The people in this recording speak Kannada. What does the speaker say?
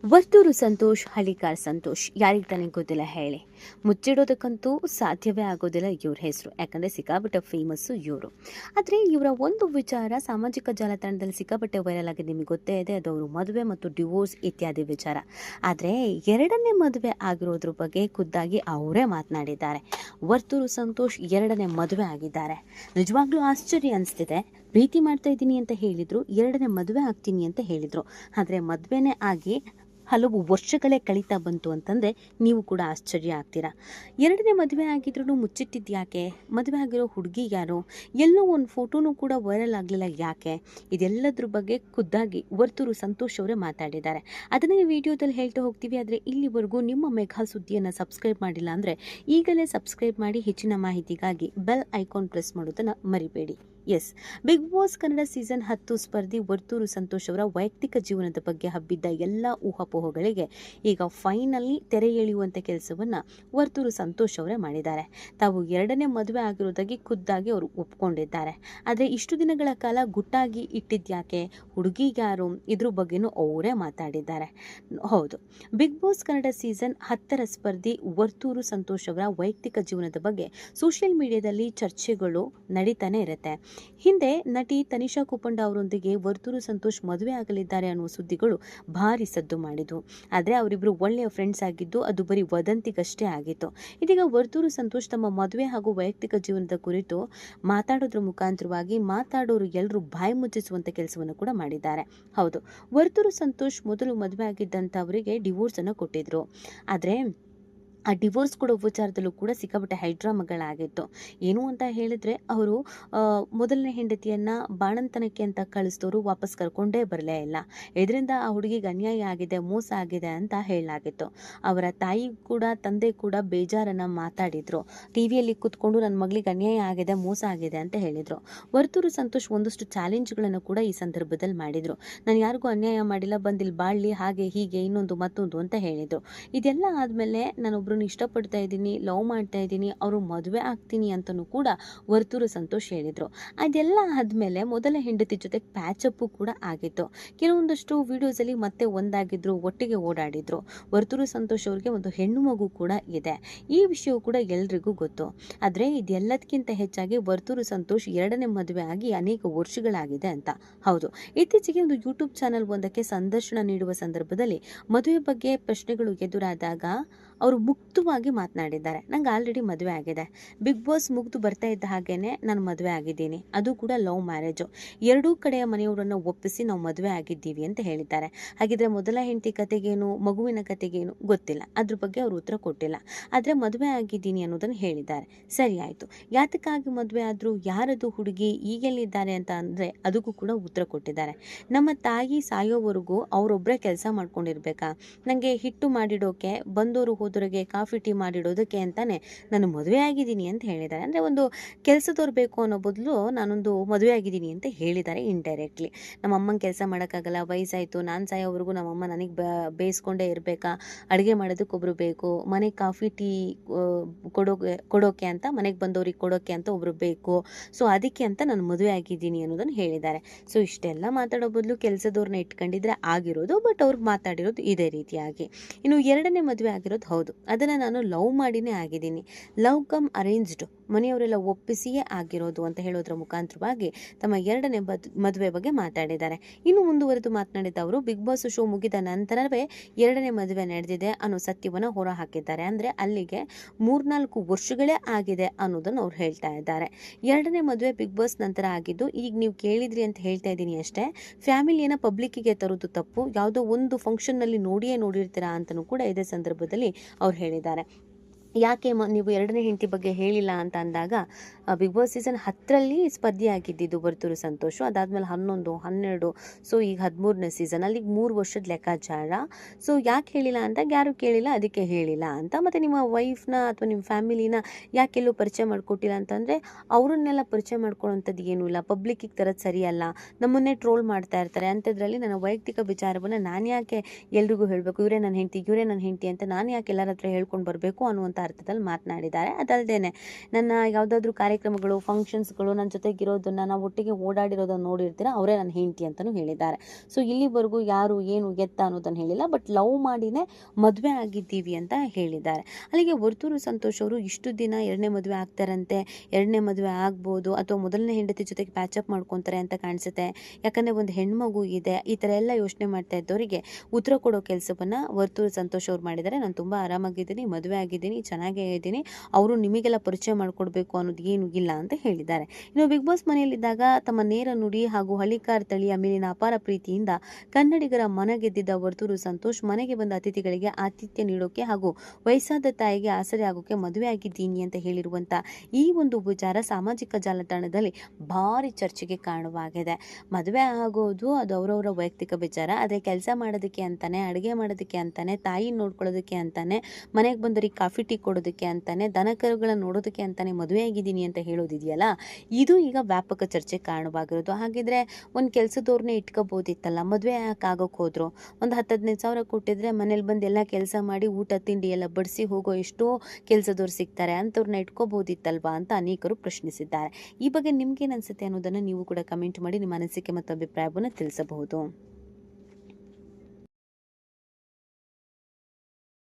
ವರ್ತೂರು ಸಂತೋಷ್, ಹಳ್ಳಿಕಾರ್ ಸಂತೋಷ್ ಯಾರಿಗೆ ತಾನೇ ಗೊತ್ತಿಲ್ಲ ಹೇಳಿ. ಮುಚ್ಚಿಡೋದಕ್ಕಂತೂ ಸಾಧ್ಯವೇ ಆಗೋದಿಲ್ಲ ಇವ್ರ ಹೆಸರು, ಯಾಕಂದರೆ ಸಿಕ್ಕಾಪಟ್ಟೆ ಫೇಮಸ್ಸು ಇವರು. ಆದರೆ ಇವರ ಒಂದು ವಿಚಾರ ಸಾಮಾಜಿಕ ಜಾಲತಾಣದಲ್ಲಿ ಸಿಕ್ಕಾಪಟ್ಟೆ ವೈರಲ್ ಆಗಿದೆ, ನಿಮಗೆ ಗೊತ್ತೇ ಇದೆ. ಅದು ಅವರು ಮದುವೆ ಮತ್ತು ಡಿವೋರ್ಸ್ ಇತ್ಯಾದಿ ವಿಚಾರ. ಆದರೆ ಎರಡನೇ ಮದುವೆ ಆಗಿರೋದ್ರ ಬಗ್ಗೆ ಖುದ್ದಾಗಿ ಅವರೇ ಮಾತನಾಡಿದ್ದಾರೆ. ವರ್ತೂರು ಸಂತೋಷ್ ಎರಡನೇ ಮದುವೆ ಆಗಿದ್ದಾರೆ. ನಿಜವಾಗ್ಲೂ ಆಶ್ಚರ್ಯ ಅನಿಸ್ತಿದೆ. ಪ್ರೀತಿ ಮಾಡ್ತಾ ಇದ್ದೀನಿ ಅಂತ ಹೇಳಿದರು, ಎರಡನೇ ಮದುವೆ ಆಗ್ತೀನಿ ಅಂತ ಹೇಳಿದರು. ಆದರೆ ಮದುವೆನೇ ಆಗಿ ಹಲವು ವರ್ಷಗಳೇ ಕಳೀತಾ ಬಂತು ಅಂತಂದರೆ ನೀವು ಕೂಡ ಆಶ್ಚರ್ಯ ಆಗ್ತೀರಾ. ಎರಡನೇ ಮದುವೆ ಆಗಿದ್ರೂ ಮುಚ್ಚಿಟ್ಟಿದ್ದು ಯಾಕೆ? ಮದುವೆ ಆಗಿರೋ ಹುಡುಗಿ ಯಾರು? ಎಲ್ಲೋ ಒಂದು ಫೋಟೋನೂ ಕೂಡ ವೈರಲ್ ಆಗಲಿಲ್ಲ ಯಾಕೆ? ಇದೆಲ್ಲದ್ರ ಬಗ್ಗೆ ಖುದ್ದಾಗಿ ವರ್ತೂರು ಸಂತೋಷ್ ಅವರೇ ಮಾತಾಡಿದ್ದಾರೆ. ಅದನ್ನೇ ಈ ವಿಡಿಯೋದಲ್ಲಿ ಹೇಳ್ತಾ ಹೋಗ್ತೀವಿ. ಆದರೆ ಇಲ್ಲಿವರೆಗೂ ನಿಮ್ಮ ಮೆಘಾ ಸುದ್ದಿಯನ್ನು ಸಬ್ಸ್ಕ್ರೈಬ್ ಮಾಡಿಲ್ಲ ಅಂದರೆ ಈಗಲೇ ಸಬ್ಸ್ಕ್ರೈಬ್ ಮಾಡಿ. ಹೆಚ್ಚಿನ ಮಾಹಿತಿಗಾಗಿ ಬೆಲ್ ಐಕಾನ್ ಪ್ರೆಸ್ ಮಾಡೋದನ್ನು ಮರಿಬೇಡಿ. Yes, Bigg Boss Kannada season 10 ಸ್ಪರ್ಧಿ ವರ್ತೂರು ಸಂತೋಷ್ ಅವರ ವೈಯಕ್ತಿಕ ಜೀವನದ ಬಗ್ಗೆ ಹಬ್ಬಿದ್ದ ಎಲ್ಲ ಊಹಾಪೋಹಗಳಿಗೆ ಈಗ ಫೈನಲಿ ತೆರೆ ಎಳೆಯುವಂಥ ಕೆಲಸವನ್ನು ವರ್ತೂರು ಸಂತೋಷ್ ಅವರೇ ಮಾಡಿದ್ದಾರೆ. ತಾವು ಎರಡನೇ ಮದುವೆ ಆಗಿರೋದಾಗಿ ಖುದ್ದಾಗಿ ಅವರು ಒಪ್ಕೊಂಡಿದ್ದಾರೆ. ಆದರೆ ಇಷ್ಟು ದಿನಗಳ ಕಾಲ ಗುಟ್ಟಾಗಿ ಇಟ್ಟಿದ್ಯಾಕೆ? ಹುಡುಗಿಗ್ಯಾರು? ಇದ್ರ ಬಗ್ಗೆನೂ ಅವರೇ ಮಾತಾಡಿದ್ದಾರೆ. ಹೌದು, ಬಿಗ್ ಬಾಸ್ ಕನ್ನಡ ಸೀಸನ್ 10ರ ಸ್ಪರ್ಧಿ ವರ್ತೂರು ಸಂತೋಷ್ ಅವರ ವೈಯಕ್ತಿಕ ಜೀವನದ ಬಗ್ಗೆ ಸೋಷಿಯಲ್ ಮೀಡಿಯಾದಲ್ಲಿ ಚರ್ಚೆಗಳು ನಡೀತಾನೆ ಇರುತ್ತೆ. ಹಿಂದೆ ನಟಿ ತನಿಷಾ ಕುಪ್ಪಂಡ ಅವರೊಂದಿಗೆ ವರ್ತೂರು ಸಂತೋಷ್ ಮದುವೆ ಆಗಲಿದ್ದಾರೆ ಅನ್ನುವ ಸುದ್ದಿಗಳು ಭಾರಿ ಸದ್ದು ಮಾಡಿದ್ವು. ಆದರೆ ಅವರಿಬ್ಬರು ಒಳ್ಳೆಯ ಫ್ರೆಂಡ್ಸ್ ಆಗಿದ್ದು ಅದು ಬರೀ ವದಂತಿಗಷ್ಟೇ ಆಗಿತ್ತು. ಇದೀಗ ವರ್ತೂರು ಸಂತೋಷ್ ತಮ್ಮ ಮದುವೆ ಹಾಗೂ ವೈಯಕ್ತಿಕ ಜೀವನದ ಕುರಿತು ಮಾತಾಡೋದ್ರ ಮುಖಾಂತರವಾಗಿ ಮಾತಾಡೋರು ಎಲ್ಲರೂ ಬಾಯಿ ಮುಚ್ಚಿಸುವಂಥ ಕೆಲಸವನ್ನು ಕೂಡ ಮಾಡಿದ್ದಾರೆ. ಹೌದು, ವರ್ತೂರು ಸಂತೋಷ್ ಮೊದಲು ಮದುವೆ ಆಗಿದ್ದಂಥವರಿಗೆ ಡಿವೋರ್ಸ್ ಅನ್ನು ಕೊಟ್ಟಿದ್ರು. ಆದರೆ ಆ ಡಿವೋರ್ಸ್ ಕೊಡೋ ವಿಚಾರದಲ್ಲೂ ಕೂಡ ಸಿಕ್ಕಾಪಟ್ಟೆ ಹೈಡ್ರಾಮಗಳಾಗಿತ್ತು. ಏನು ಅಂತ ಹೇಳಿದ್ರೆ, ಅವರು ಮೊದಲನೇ ಹೆಂಡತಿಯನ್ನು ಬಾಣಂತನಕ್ಕೆ ಅಂತ ಕಳಿಸಿದವರು ವಾಪಸ್ ಕರ್ಕೊಂಡೇ ಬರಲೇ ಇಲ್ಲ. ಇದರಿಂದ ಆ ಹುಡುಗಿಗೆ ಅನ್ಯಾಯ ಆಗಿದೆ, ಮೋಸ ಆಗಿದೆ ಅಂತ ಹೇಳಲಾಗಿತ್ತು. ಅವರ ತಾಯಿ ಕೂಡ ತಂದೆ ಕೂಡ ಬೇಜಾರನ್ನು ಮಾತಾಡಿದರು. ಟಿವಿಯಲ್ಲಿ ಕೂತ್ಕೊಂಡು ನನ್ನ ಮಗಳಿಗೆ ಅನ್ಯಾಯ ಆಗಿದೆ, ಮೋಸ ಆಗಿದೆ ಅಂತ ಹೇಳಿದರು. ವರ್ತೂರು ಸಂತೋಷ್ ಒಂದಷ್ಟು ಚಾಲೆಂಜ್ಗಳನ್ನು ಕೂಡ ಈ ಸಂದರ್ಭದಲ್ಲಿ ಮಾಡಿದರು. ನಾನು ಯಾರಿಗೂ ಅನ್ಯಾಯ ಮಾಡಿಲ್ಲ, ಬಂದಿಲ್ಲಿ ಬಾಳ್ಲಿ, ಹಾಗೆ ಹೀಗೆ ಇನ್ನೊಂದು ಮತ್ತೊಂದು ಅಂತ ಹೇಳಿದರು. ಇದೆಲ್ಲ ಆದಮೇಲೆ ನಾನೊಬ್ಬರನ್ನ ಇಷ್ಟಪಡ್ತಾ ಇದ್ದೀನಿ, ಲವ್ ಮಾಡ್ತಾ ಇದ್ದೀನಿ, ಅವರು ಮದುವೆ ಆಗ್ತೀನಿ ಅಂತಲೂ ಕೂಡ ವರ್ತೂರು ಸಂತೋಷ್ ಹೇಳಿದರು. ಅದೆಲ್ಲ ಆದಮೇಲೆ ಮೊದಲ ಹೆಂಡತಿ ಜೊತೆ ಪ್ಯಾಚಪ್ಪು ಕೂಡ ಆಗಿತ್ತು. ಕೆಲವೊಂದಷ್ಟು ವಿಡಿಯೋಸಲ್ಲಿ ಮತ್ತೆ ಒಂದಾಗಿದ್ರು, ಒಟ್ಟಿಗೆ ಓಡಾಡಿದ್ರು. ವರ್ತೂರು ಸಂತೋಷ್ ಅವರಿಗೆ ಒಂದು ಹೆಣ್ಣು ಮಗು ಕೂಡ ಇದೆ. ಈ ವಿಷಯವು ಕೂಡ ಎಲ್ರಿಗೂ ಗೊತ್ತು. ಆದರೆ ಇದೆಲ್ಲದಕ್ಕಿಂತ ಹೆಚ್ಚಾಗಿ ವರ್ತೂರು ಸಂತೋಷ್ ಎರಡನೇ ಮದುವೆ ಆಗಿ ಅನೇಕ ವರ್ಷಗಳಾಗಿದೆ ಅಂತ. ಹೌದು, ಇತ್ತೀಚೆಗೆ ಒಂದು ಯೂಟ್ಯೂಬ್ ಚಾನಲ್ ಒಂದಕ್ಕೆ ಸಂದರ್ಶನ ನೀಡುವ ಸಂದರ್ಭದಲ್ಲಿ ಮದುವೆ ಬಗ್ಗೆ ಪ್ರಶ್ನೆಗಳು ಎದುರಾದಾಗ ಅವರು ಮುಕ್ತವಾಗಿ ಮಾತನಾಡಿದ್ದಾರೆ. ನಂಗೆ ಆಲ್ರೆಡಿ ಮದುವೆ ಆಗಿದೆ, ಬಿಗ್ ಬಾಸ್ ಮುಗಿದು ಬರ್ತಾ ಇದ್ದ ಹಾಗೇನೆ ನಾನು ಮದುವೆ ಆಗಿದ್ದೀನಿ, ಅದು ಕೂಡ ಲವ್ ಮ್ಯಾರೇಜು. ಎರಡೂ ಕಡೆಯ ಮನೆಯವರನ್ನು ಒಪ್ಪಿಸಿ ನಾವು ಮದುವೆ ಆಗಿದ್ದೀವಿ ಅಂತ ಹೇಳಿದ್ದಾರೆ. ಹಾಗಿದ್ರೆ ಮೊದಲ ಹೆಂಡತಿ ಕತೆಗೇನು, ಮಗುವಿನ ಕತೆಗೇನು ಗೊತ್ತಿಲ್ಲ, ಅದ್ರ ಬಗ್ಗೆ ಅವರು ಉತ್ತರ ಕೊಟ್ಟಿಲ್ಲ. ಆದರೆ ಮದುವೆ ಆಗಿದ್ದೀನಿ ಅನ್ನೋದನ್ನು ಹೇಳಿದ್ದಾರೆ. ಸರಿ ಆಯಿತು, ಯಾತಕ್ಕಾಗಿ ಮದುವೆ ಆದರೂ, ಯಾರದು ಹುಡುಗಿ, ಈಗೆಲ್ಲಿದ್ದಾರೆ ಅಂತ ಅಂದರೆ ಅದಕ್ಕೂ ಕೂಡ ಉತ್ತರ ಕೊಟ್ಟಿದ್ದಾರೆ. ನಮ್ಮ ತಾಯಿ ಸಾಯೋವರೆಗೂ ಅವರೊಬ್ಬರೇ ಕೆಲಸ ಮಾಡ್ಕೊಂಡಿರ್ಬೇಕಾ? ನನಗೆ ಹಿಟ್ಟು ಮಾಡಿಡೋಕೆ, ಬಂದವರು ಹೋದವರಿಗೆ ಕಾಫಿ ಟೀ ಮಾಡಿಡೋದಕ್ಕೆ ಅಂತಾನೆ ನಾನು ಮದುವೆ ಆಗಿದ್ದೀನಿ ಅಂತ ಹೇಳಿದ್ದಾರೆ. ಅಂದರೆ ಒಂದು ಕೆಲಸದವ್ರು ಬೇಕು ಅನ್ನೋ ಬದಲು ನಾನೊಂದು ಮದುವೆ ಆಗಿದ್ದೀನಿ ಅಂತ ಹೇಳಿದ್ದಾರೆ ಇಂಡೈರೆಕ್ಟ್ಲಿ. ನಮ್ಮ ಅಮ್ಮನ ಕೆಲಸ ಮಾಡೋಕ್ಕಾಗಲ್ಲ, ವಯಸ್ಸಾಯಿತು, ನಾನು ಸಾಯೋವರೆಗೂ ನಮ್ಮಮ್ಮ ನನಗೆ ಬೇಯಿಸ್ಕೊಂಡೇ ಇರಬೇಕಾ, ಅಡುಗೆ ಮಾಡೋದಕ್ಕೊಬ್ರು ಬೇಕು, ಮನೆಗೆ ಕಾಫಿ ಟೀ ಕೊಡೋಕೆ ಅಂತ, ಮನೆಗೆ ಬಂದವ್ರಿಗೆ ಕೊಡೋಕೆ ಅಂತ ಒಬ್ಬರು ಬೇಕು, ಸೊ ಅದಕ್ಕೆ ಅಂತ ನಾನು ಮದುವೆ ಆಗಿದ್ದೀನಿ ಅನ್ನೋದನ್ನು ಹೇಳಿದ್ದಾರೆ. ಸೊ ಇಷ್ಟೆಲ್ಲ ಮಾತಾಡೋ ಬದಲು ಕೆಲಸದವ್ರನ್ನ ಇಟ್ಕೊಂಡಿದ್ರೆ ಆಗಿರೋದು. ಬಟ್ ಅವ್ರಿಗೆ ಮಾತಾಡಿರೋದು ಇದೇ ರೀತಿಯಾಗಿ. ಇನ್ನು ಎರಡನೇ ಮದುವೆ ಆಗಿರೋದು ಹೌದು, ಅದನ್ನು ನಾನು ಲವ್ ಮಾಡಿನೇ ಆಗಿದ್ದೀನಿ, ಲವ್ ಕಮ್ ಅರೇಂಜ್ಡ್, ಮನೆಯವರೆಲ್ಲ ಒಪ್ಪಿಸಿಯೇ ಆಗಿರೋದು ಅಂತ ಹೇಳೋದ್ರ ಮುಖಾಂತರವಾಗಿ ತಮ್ಮ ಎರಡನೇ ಮದುವೆ ಬಗ್ಗೆ ಮಾತಾಡಿದ್ದಾರೆ. ಇನ್ನು ಮುಂದುವರೆದು ಮಾತನಾಡಿದ ಅವರು, ಬಿಗ್ ಬಾಸ್ ಶೋ ಮುಗಿದ ನಂತರವೇ ಎರಡನೇ ಮದುವೆ ನಡೆದಿದೆ ಅನ್ನೋ ಸತ್ಯವನ್ನು ಹೊರ ಹಾಕಿದ್ದಾರೆ. ಅಂದರೆ ಅಲ್ಲಿಗೆ 3-4 ವರ್ಷಗಳೇ ಆಗಿದೆ ಅನ್ನೋದನ್ನು ಅವ್ರು ಹೇಳ್ತಾ ಇದ್ದಾರೆ. ಎರಡನೇ ಮದುವೆ ಬಿಗ್ ಬಾಸ್ ನಂತರ ಆಗಿದ್ದು, ಈಗ ನೀವು ಕೇಳಿದ್ರಿ ಅಂತ ಹೇಳ್ತಾ ಇದ್ದೀನಿ ಅಷ್ಟೇ. ಫ್ಯಾಮಿಲಿಯನ್ನು ಪಬ್ಲಿಕ್ಕಿಗೆ ತರೋದು ತಪ್ಪು, ಯಾವುದೋ ಒಂದು ಫಂಕ್ಷನ್ನಲ್ಲಿ ನೋಡಿರ್ತೀರಾ ಅಂತಲೂ ಕೂಡ ಇದೇ ಸಂದರ್ಭದಲ್ಲಿ ಅವ್ರು ಹೇಳಿದ್ದಾರೆ. ಯಾಕೆ ನೀವು ಎರಡನೇ ಹೆಂಡತಿ ಬಗ್ಗೆ ಹೇಳಿಲ್ಲ ಅಂತ ಅಂದಾಗ, ಬಿಗ್ ಬಾಸ್ ಸೀಸನ್ 10ರಲ್ಲಿ ಸ್ಪರ್ಧಿಯಾಗಿದ್ದು ವರ್ತೂರು ಸಂತೋಷ್, ಅದಾದಮೇಲೆ 11, 12, ಸೊ ಈಗ 13ನೇ ಸೀಸನ್, ಅಲ್ಲಿಗೆ 3 ವರ್ಷದ ಲೆಕ್ಕಾಚಾರ. ಸೊ ಯಾಕೆ ಹೇಳಿಲ್ಲ ಅಂದಾಗ ಯಾರು ಕೇಳಿಲ್ಲ, ಅದಕ್ಕೆ ಹೇಳಿಲ್ಲ ಅಂತ. ಮತ್ತು ನಿಮ್ಮ ವೈಫ್ನ ಅಥವಾ ನಿಮ್ಮ ಫ್ಯಾಮಿಲಿನ ಯಾಕೆಲ್ಲೂ ಪರಿಚಯ ಮಾಡಿಕೊಟ್ಟಿಲ್ಲ ಅಂತಂದರೆ, ಅವರನ್ನೆಲ್ಲ ಪರಿಚಯ ಮಾಡ್ಕೊಳ್ಳೋಂಥದ್ದು ಏನೂ ಇಲ್ಲ, ಪಬ್ಲಿಕ್ಕಿಗೆ ತರೋದು ಸರಿಯಲ್ಲ, ನಮ್ಮನ್ನೇ ಟ್ರೋಲ್ ಮಾಡ್ತಾ ಇರ್ತಾರೆ. ಅಂಥದ್ರಲ್ಲಿ ನನ್ನ ವೈಯಕ್ತಿಕ ವಿಚಾರವನ್ನು ನಾನು ಯಾಕೆ ಎಲ್ರಿಗೂ ಹೇಳಬೇಕು, ಇವರೇ ನನ್ನ ಹೆಂಡತಿ ಅಂತ ನಾನು ಯಾಕೆ ಎಲ್ಲರ ಹತ್ರ ಹೇಳ್ಕೊಂಡು ಬರಬೇಕು ಅನ್ನುವಂಥ ಅರ್ಥದಲ್ಲಿ ಮಾತನಾಡಿದ್ದಾರೆ. ಅದಲ್ಲದೇನೆ ನನ್ನ ಯಾವುದಾದ್ರೂ ಕಾರ್ಯಕ್ರಮಗಳು, ಫಂಕ್ಷನ್ಸ್ಗಳು, ನನ್ನ ಜೊತೆಗಿರೋದನ್ನು, ನಾವು ಒಟ್ಟಿಗೆ ಓಡಾಡಿರೋದನ್ನು ನೋಡಿರ್ತೀರ, ಅವರೇ ನನ್ನ ಹೆಂಡತಿ ಅಂತಲೂ ಹೇಳಿದ್ದಾರೆ. ಸೊ ಇಲ್ಲಿವರೆಗೂ ಯಾರು ಏನು ಎತ್ತ ಅನ್ನೋದನ್ನು ಹೇಳಿಲ್ಲ, ಬಟ್ ಲವ್ ಮಾಡಿನೇ ಮದುವೆ ಆಗಿದ್ದೀವಿ ಅಂತ ಹೇಳಿದ್ದಾರೆ. ಅಲ್ಲಿಗೆ ವರ್ತೂರು ಸಂತೋಷ್ ಅವರು ಇಷ್ಟು ದಿನ 2ನೇ ಮದುವೆ ಆಗ್ತಾರಂತೆ, 2ನೇ ಮದುವೆ ಆಗ್ಬೋದು ಅಥವಾ ಮೊದಲನೇ ಹೆಂಡತಿ ಜೊತೆಗೆ ಪ್ಯಾಚಪ್ ಮಾಡ್ಕೊತಾರೆ ಅಂತ ಕಾಣಿಸುತ್ತೆ. ಯಾಕಂದರೆ ಒಂದು ಹೆಣ್ಮಗು ಇದೆ, ಈ ಥರ ಎಲ್ಲ ಯೋಚನೆ ಮಾಡ್ತಾ ಇದ್ದವರಿಗೆ ಉತ್ತರ ಕೊಡೋ ಕೆಲಸವನ್ನು ವರ್ತೂರು ಸಂತೋಷ್ ಅವ್ರು ಮಾಡಿದ್ದಾರೆ. ನಾನು ತುಂಬ ಆರಾಮಾಗಿದ್ದೀನಿ, ಮದುವೆ ಆಗಿದ್ದೀನಿ, ಚೆನ್ನಾಗೇ ಇದ್ದೀನಿ, ಅವರು ನಿಮಗೆಲ್ಲ ಪರಿಚಯ ಮಾಡಿಕೊಡ್ಬೇಕು ಅನ್ನೋದು ಏನು ಇಲ್ಲ ಅಂತ ಹೇಳಿದ್ದಾರೆ. ಇನ್ನು ಬಿಗ್ ಬಾಸ್ ಮನೆಯಲ್ಲಿದ್ದಾಗ ತಮ್ಮ ನೇರ ನುಡಿ ಹಾಗೂ ಹಳ್ಳಿಕಾರ್ ತಳಿಯ ಮೇಲಿನ ಅಪಾರ ಪ್ರೀತಿಯಿಂದ ಕನ್ನಡಿಗರ ಮನ ಗೆದ್ದಿದ್ದ ವರ್ತೂರು ಸಂತೋಷ್ ಮನೆಗೆ ಬಂದ ಅತಿಥಿಗಳಿಗೆ ಆತಿಥ್ಯ ನೀಡೋಕೆ ಹಾಗೂ ವಯಸ್ಸಾದ ತಾಯಿಗೆ ಆಸರೆ ಆಗೋಕೆ ಮದುವೆ ಆಗಿದ್ದೀನಿ ಅಂತ ಹೇಳಿರುವಂಥ ಈ ಒಂದು ವಿಚಾರ ಸಾಮಾಜಿಕ ಜಾಲತಾಣದಲ್ಲಿ ಭಾರಿ ಚರ್ಚೆಗೆ ಕಾರಣವಾಗಿದೆ. ಮದುವೆ ಆಗೋದು ಅದು ಅವರವರ ವೈಯಕ್ತಿಕ ವಿಚಾರ, ಆದರೆ ಕೆಲಸ ಮಾಡೋದಕ್ಕೆ ಅಂತಾನೆ, ಅಡುಗೆ ಮಾಡೋದಕ್ಕೆ ಅಂತಾನೆ, ತಾಯಿ ನೋಡ್ಕೊಳ್ಳೋದಕ್ಕೆ ಅಂತಾನೆ, ಮನೆಗೆ ಬಂದವರಿಗೆ ಕಾಫಿ ಟೀ ಕೊಡೋದಕ್ಕೆ ಅಂತಾನೆ, ದನ ಕರುಗಳನ್ನ ನೋಡೋದಕ್ಕೆ ಅಂತಾನೆ ಮದುವೆ ಆಗಿದ್ದೀನಿ ಅಂತ ಹೇಳೋದಿದೆಯಲ್ಲ, ಇದು ಈಗ ವ್ಯಾಪಕ ಚರ್ಚೆ ಕಾರಣವಾಗಿರೋದು. ಹಾಗಿದ್ರೆ ಒಂದು ಕೆಲಸದವ್ರನ್ನೇ ಇಟ್ಕೋಬೋದಿತ್ತಲ್ಲ, ಮದುವೆ ಯಾಕೆ ಆಗೋಕೆ ಹೋದ್ರು? ಒಂದು 10-15 ಸಾವಿರ ಕೊಟ್ಟಿದ್ರೆ ಮನೇಲಿ ಬಂದು ಎಲ್ಲ ಕೆಲಸ ಮಾಡಿ ಊಟ ತಿಂಡಿ ಎಲ್ಲ ಬಡಿಸಿ ಹೋಗೋ ಎಷ್ಟೋ ಕೆಲಸದವ್ರು ಸಿಗ್ತಾರೆ, ಅಂಥವ್ರನ್ನ ಇಟ್ಕೋಬೋದಿತ್ತಲ್ವಾ ಅಂತ ಅನೇಕರು ಪ್ರಶ್ನಿಸಿದ್ದಾರೆ. ಈ ಬಗ್ಗೆ ನಿಮ್ಗೇನು ಅನಿಸುತ್ತೆ ಅನ್ನೋದನ್ನು ನೀವು ಕೂಡ ಕಮೆಂಟ್ ಮಾಡಿ ನಿಮ್ಮ ಅನಿಸಿಕೆ ಮತ್ತು ಅಭಿಪ್ರಾಯವನ್ನು ತಿಳಿಸಬಹುದು.